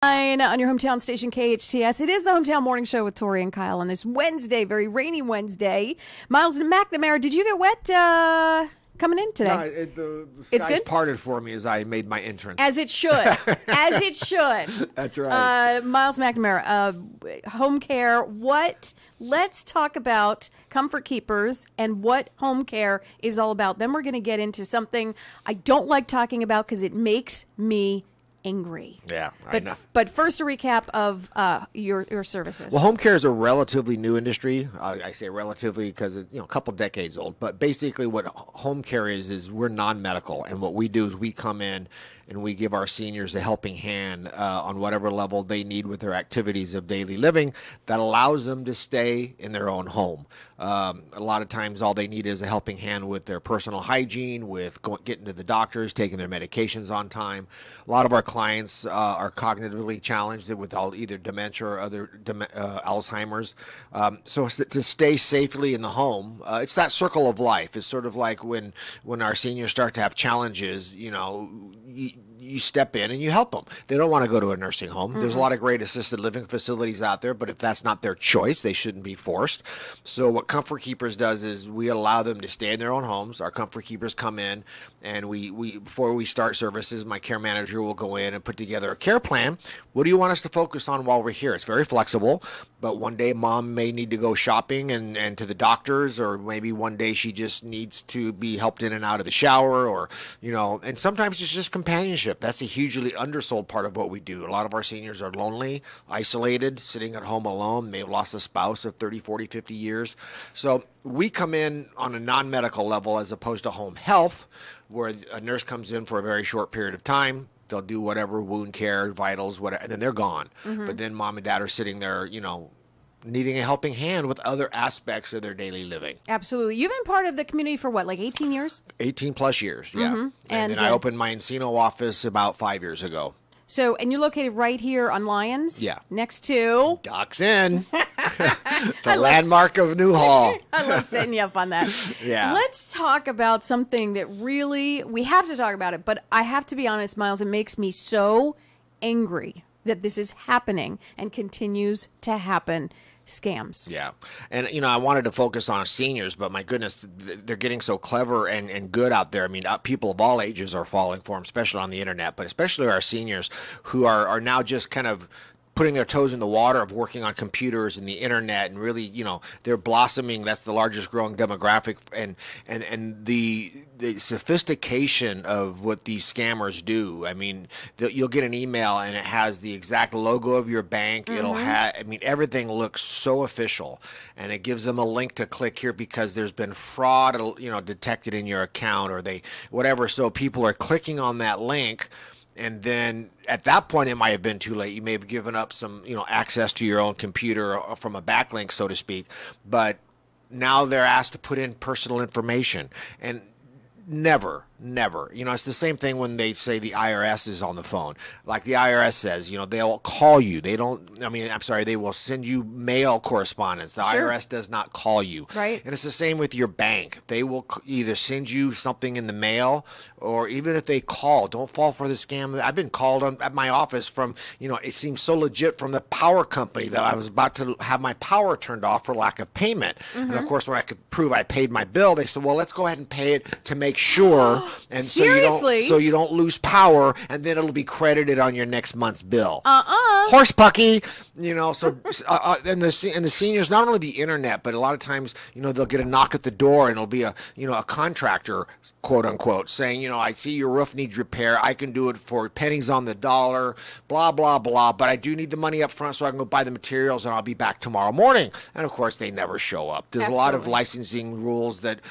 On your hometown station KHTS. It is the Hometown Morning Show with Tori and Kyle on this Wednesday, very rainy Wednesday. Myles McNamara, did you get wet coming in today? No, the skies parted for me as I made my entrance. As it should. As it should. That's right. Myles McNamara, home care. Let's talk about Comfort Keepers and what home care is all about. Then we're going to get into something I don't like talking about because it makes me angry. Yeah, I know. But first, a recap of your services. Well, home care is a relatively new industry. I say relatively because it's a couple decades old. But basically, what home care is we're non-medical, and what we do is we come in and we give our seniors a helping hand on whatever level they need with their activities of daily living that allows them to stay in their own home. A lot of times all they need is a helping hand with their personal hygiene, with getting to the doctors, taking their medications on time. A lot of our clients are cognitively challenged with either dementia or other Alzheimer's. So to stay safely in the home, it's that circle of life. It's sort of like when our seniors start to have challenges, you step in and you help them. They don't want to go to a nursing home. There's a lot of great assisted living facilities out there, but if that's not their choice, they shouldn't be forced. So what Comfort Keepers does is we allow them to stay in their own homes. Our Comfort Keepers come in, and we before we start services, my care manager will go in and put together a care plan. What do you want us to focus on while we're here? It's very flexible, but one day mom may need to go shopping and to the doctors, or maybe one day she just needs to be helped in and out of the shower, or and sometimes it's just companionship. That's a hugely undersold part of what we do. A lot of our seniors are lonely, isolated, sitting at home alone. They have lost a spouse of 30, 40, 50 years. So we come in on a non-medical level as opposed to home health, where a nurse comes in for a very short period of time. They'll do whatever, wound care, vitals, whatever, and then they're gone. But then mom and dad are sitting there, needing a helping hand with other aspects of their daily living. Absolutely. You've been part of the community for what, like 18 years? 18 plus years, yeah. And then I opened my Encino office about 5 years ago. So, and you're located right here on Lyons? Yeah. Next to? Docks Inn. The landmark of Newhall. I love setting you up on that. Yeah. Let's talk about something that really, we have to talk about it, but I have to be honest, Myles, it makes me so angry that this is happening and continues to happen. Scams. Yeah. And, I wanted to focus on seniors, but my goodness, they're getting so clever and good out there. I mean, people of all ages are falling for them, especially on the internet, but especially our seniors who are now just kind of putting their toes in the water of working on computers and the internet, and really, they're blossoming. That's the largest growing demographic, and the sophistication of what these scammers do. I mean, you'll get an email and it has the exact logo of your bank. It'll have, everything looks so official, and it gives them a link to click here because there's been fraud, detected in your account, or whatever. So people are clicking on that link. And then at that point, it might have been too late. You may have given up some, access to your own computer from a backlink, so to speak. But now they're asked to put in personal information. And never. It's the same thing when they say the IRS is on the phone. Like the IRS says, they'll call you. They will send you mail correspondence. The IRS does not call you. Right. And it's the same with your bank. They will either send you something in the mail, or even if they call, don't fall for the scam. I've been called at my office from, it seems so legit, from the power company that I was about to have my power turned off for lack of payment. And of course, when I could prove I paid my bill, they said, well, let's go ahead and pay it to make sure. And seriously? So you don't lose power, and then it'll be credited on your next month's bill. Horse pucky, So and the seniors, not only the internet, but a lot of times, they'll get a knock at the door, and it'll be a contractor, quote unquote, saying, I see your roof needs repair. I can do it for pennies on the dollar, blah blah blah. But I do need the money up front so I can go buy the materials, and I'll be back tomorrow morning. And of course, they never show up. There's a lot of licensing rules that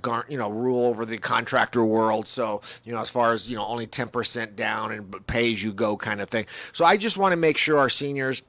rule over the contractor world. So, as far as, only 10% down and pay as you go kind of thing. So I just want to make sure our seniors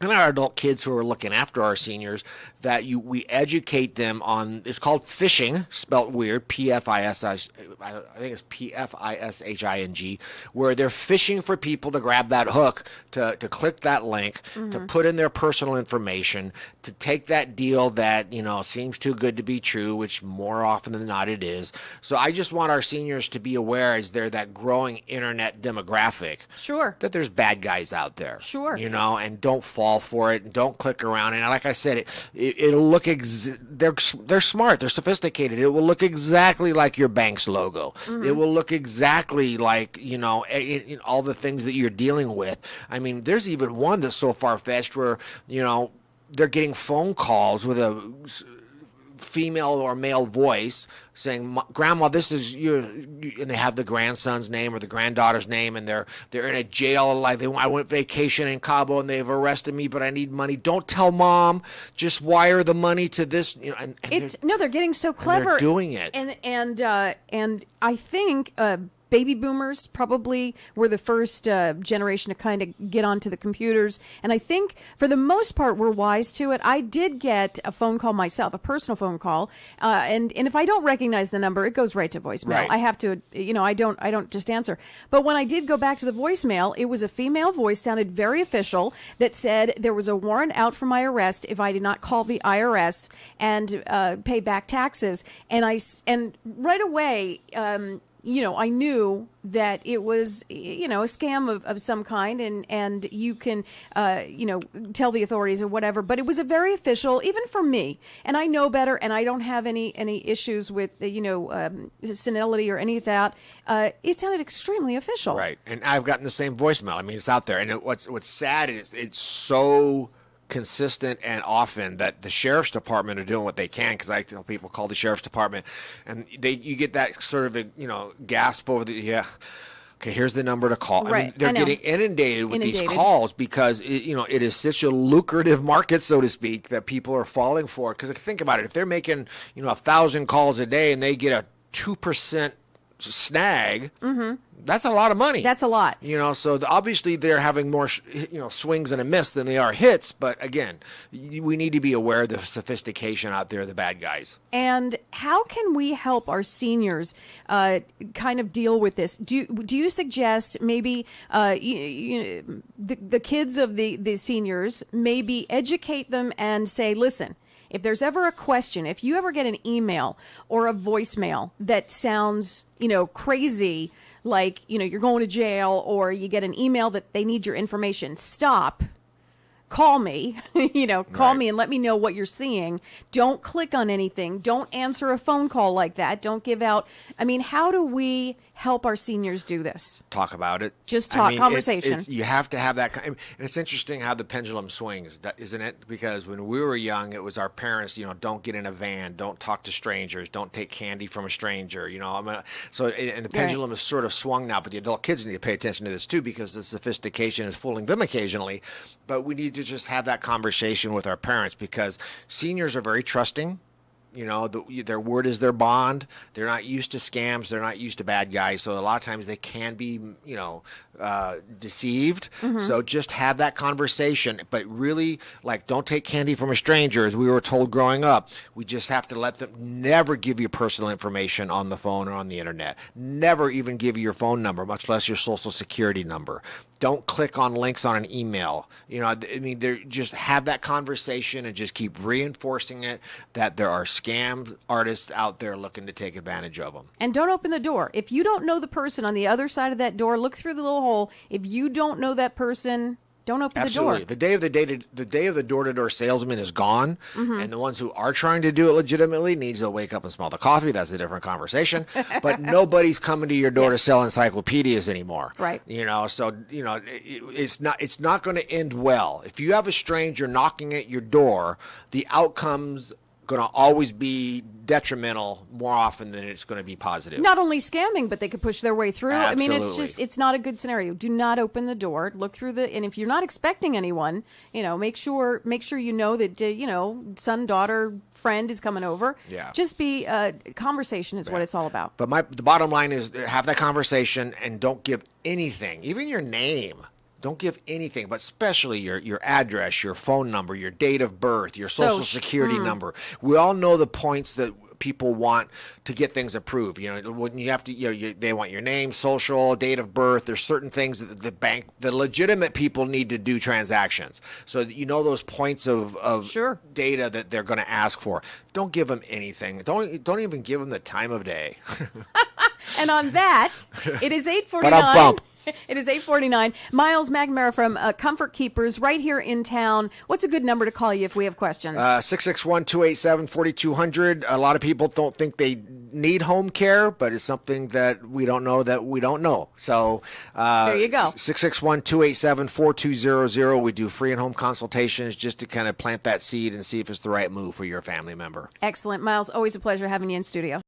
and our adult kids who are looking after our seniors, that we educate them on, it's called phishing, spelt weird, P-F-I-S-I, I think it's P-F-I-S-H-I-N-G, where they're fishing for people to grab that hook, to click that link, to put in their personal information, to take that deal that, seems too good to be true, which more often than not it is. So I just want our seniors to be aware, as they're that growing internet demographic, Sure. that there's bad guys out there. Sure. And don't fall for it, and don't click around. And like I said, it'll look they're smart, they're sophisticated. It will look exactly like your bank's logo. It will look exactly like all the things that you're dealing with. I mean, there's even one that's so far-fetched where they're getting phone calls with a female or male voice saying, "Grandma, this is you," and they have the grandson's name or the granddaughter's name, and they're in a jail. Like, I went vacation in Cabo and they've arrested me, but I need money. Don't tell mom. Just wire the money to this. They're getting so clever. They're doing it, and I think. Baby boomers probably were the first generation to kind of get onto the computers. And I think for the most part, we're wise to it. I did get a phone call myself, a personal phone call. And if I don't recognize the number, it goes right to voicemail. Right. I have to, I don't just answer. But when I did go back to the voicemail, it was a female voice, sounded very official, that said there was a warrant out for my arrest if I did not call the IRS and pay back taxes. And right away, I knew that it was, a scam of some kind, and you can, tell the authorities or whatever. But it was a very official, even for me, and I know better, and I don't have any issues with, senility or any of that. It sounded extremely official. Right, and I've gotten the same voicemail. I mean, it's out there, and what's sad is it's so consistent and often that the sheriff's department are doing what they can, because I tell people, call the sheriff's department, and you get that sort of gasp over okay, here's the number to call. Right. I mean, they're getting inundated with these calls because it is such a lucrative market, so to speak, that people are falling for. Because think about it, if they're making 1,000 calls a day and they get a 2% snag, that's a lot of money. That's a lot. So obviously they're having more, swings and a miss than they are hits. But again, we need to be aware of the sophistication out there, the bad guys. And how can we help our seniors kind of deal with this? Do you suggest maybe the kids of the seniors, maybe educate them and say, listen, if there's ever a question, if you ever get an email or a voicemail that sounds, crazy, like, you're going to jail, or you get an email that they need your information, stop. Call me, call me and let me know what you're seeing. Don't click on anything. Don't answer a phone call like that. Don't give out. I mean, how do we help our seniors do this? Talk about it. Just talk, conversation. You have to have that. And it's interesting how the pendulum swings, isn't it? Because when we were young, it was our parents, don't get in a van, don't talk to strangers, don't take candy from a stranger, and the pendulum is sort of swung now, but the adult kids need to pay attention to this too, because the sophistication is fooling them occasionally. But we need to just have that conversation with our parents, because seniors are very trusting. Their word is their bond. They're not used to scams. They're not used to bad guys. So a lot of times they can be, deceived. So just have that conversation. But really, don't take candy from a stranger, as we were told growing up. We just have to let them never give you personal information on the phone or on the internet. Never even give you your phone number, much less your social security number. Don't click on links on an email. Just have that conversation and just keep reinforcing it, that there are scam artists out there looking to take advantage of them. And don't open the door. If you don't know the person on the other side of that door, look through the little hole. If you don't know that person, don't open Absolutely. the door. The day of the door-to-door salesman is gone, and the ones who are trying to do it legitimately needs to wake up and smell the coffee. That's a different conversation. But nobody's coming to your door to sell encyclopedias anymore. Right. It's not going to end well. If you have a stranger knocking at your door, the outcome's going to always be detrimental more often than it's going to be positive. Not only scamming, but they could push their way through. Absolutely. I mean, it's not a good scenario. Do not open the door. Look through and if you're not expecting anyone, make sure you know that, son, daughter, friend is coming over. Yeah. Just be, conversation is what it's all about. But the bottom line is, have that conversation and don't give anything, even your name. Don't give anything, but especially your address, your phone number, your date of birth, your social security number. We all know the points that people want to get things approved. When you have to, they want your name, social, date of birth. There's certain things that the legitimate people need to do transactions. So that those points of data that they're going to ask for. Don't give them anything. Don't even give them the time of day. And on that, it is 8:49. It is 8:49. Myles McNamara from Comfort Keepers right here in town. What's a good number to call you if we have questions? 661-287-4200. A lot of people don't think they need home care, but it's something that we don't know that we don't know. So there you go. 661-287-4200. We do free and home consultations just to kind of plant that seed and see if it's the right move for your family member. Excellent. Myles, always a pleasure having you in studio.